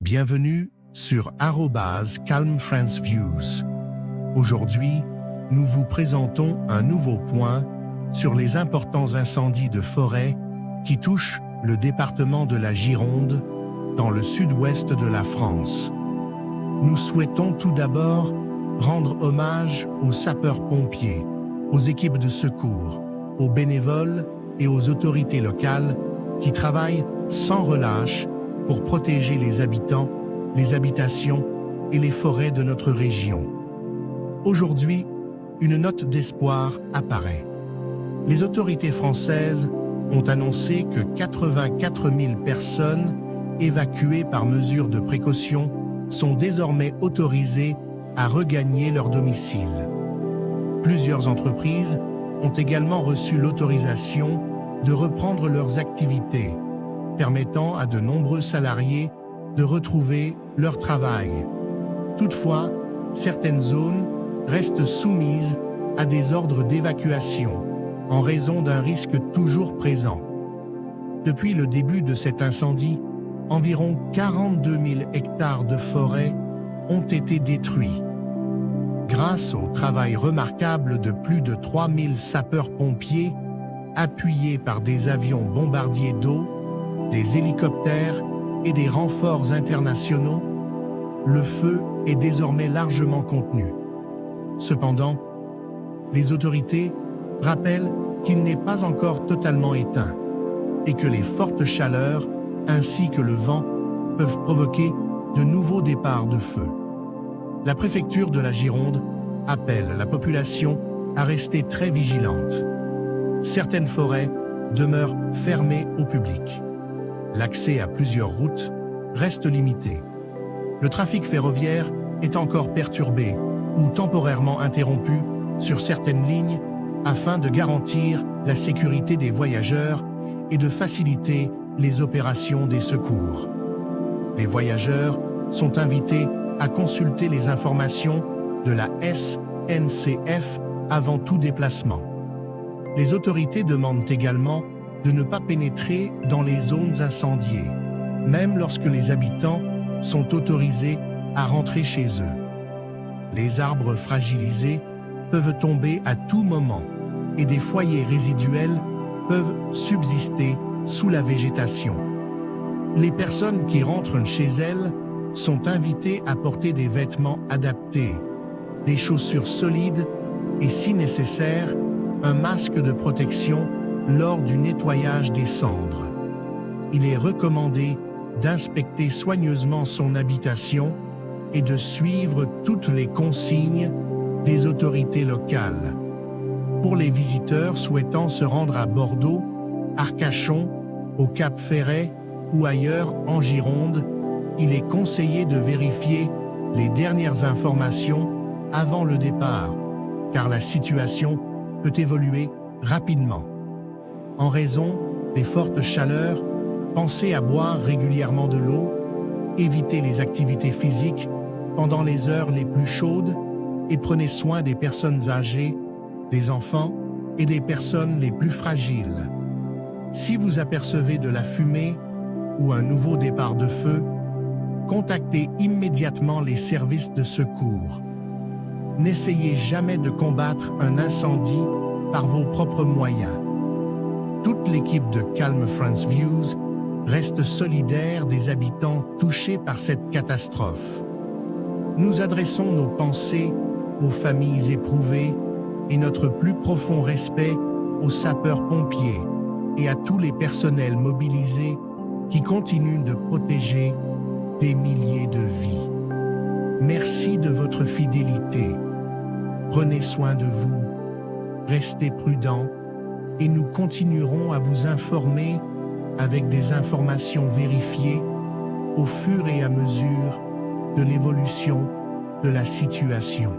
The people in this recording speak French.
Bienvenue sur @Calm France Views. Aujourd'hui, nous vous présentons un nouveau point sur les importants incendies de forêt qui touchent le département de la Gironde, dans le sud-ouest de la France. Nous souhaitons tout d'abord rendre hommage aux sapeurs-pompiers, aux équipes de secours, aux bénévoles et aux autorités locales qui travaillent sans relâche pour protéger les habitants, les habitations et les forêts de notre région. Aujourd'hui, une note d'espoir apparaît. Les autorités françaises ont annoncé que 84 000 personnes évacuées par mesure de précaution sont désormais autorisées à regagner leur domicile. Plusieurs entreprises ont également reçu l'autorisation de reprendre leurs activités, permettant à de nombreux salariés de retrouver leur travail. Toutefois, certaines zones restent soumises à des ordres d'évacuation en raison d'un risque toujours présent. Depuis le début de cet incendie, environ 42 000 hectares de forêt ont été détruits. Grâce au travail remarquable de plus de 3 000 sapeurs-pompiers, appuyés par des avions bombardiers d'eau, des hélicoptères et des renforts internationaux, le feu est désormais largement contenu. Cependant, les autorités rappellent qu'il n'est pas encore totalement éteint et que les fortes chaleurs ainsi que le vent peuvent provoquer de nouveaux départs de feu. La préfecture de la Gironde appelle la population à rester très vigilante. Certaines forêts demeurent fermées au public. L'accès à plusieurs routes reste limité. Le trafic ferroviaire est encore perturbé ou temporairement interrompu sur certaines lignes afin de garantir la sécurité des voyageurs et de faciliter les opérations des secours. Les voyageurs sont invités à consulter les informations de la SNCF avant tout déplacement. Les autorités demandent également de ne pas pénétrer dans les zones incendiées, même lorsque les habitants sont autorisés à rentrer chez eux. Les arbres fragilisés peuvent tomber à tout moment et des foyers résiduels peuvent subsister sous la végétation. Les personnes qui rentrent chez elles sont invitées à porter des vêtements adaptés, des chaussures solides et, si nécessaire, un masque de protection lors du nettoyage des cendres. Il est recommandé d'inspecter soigneusement son habitation et de suivre toutes les consignes des autorités locales. Pour les visiteurs souhaitant se rendre à Bordeaux, Arcachon, au Cap Ferret ou ailleurs en Gironde, il est conseillé de vérifier les dernières informations avant le départ, car la situation peut évoluer rapidement. En raison des fortes chaleurs, pensez à boire régulièrement de l'eau, évitez les activités physiques pendant les heures les plus chaudes et prenez soin des personnes âgées, des enfants et des personnes les plus fragiles. Si vous apercevez de la fumée ou un nouveau départ de feu, contactez immédiatement les services de secours. N'essayez jamais de combattre un incendie par vos propres moyens. Toute l'équipe de Calm France Views reste solidaire des habitants touchés par cette catastrophe. Nous adressons nos pensées aux familles éprouvées et notre plus profond respect aux sapeurs-pompiers et à tous les personnels mobilisés qui continuent de protéger des milliers de vies. Merci de votre fidélité. Prenez soin de vous, restez prudents et nous continuerons à vous informer avec des informations vérifiées au fur et à mesure de l'évolution de la situation.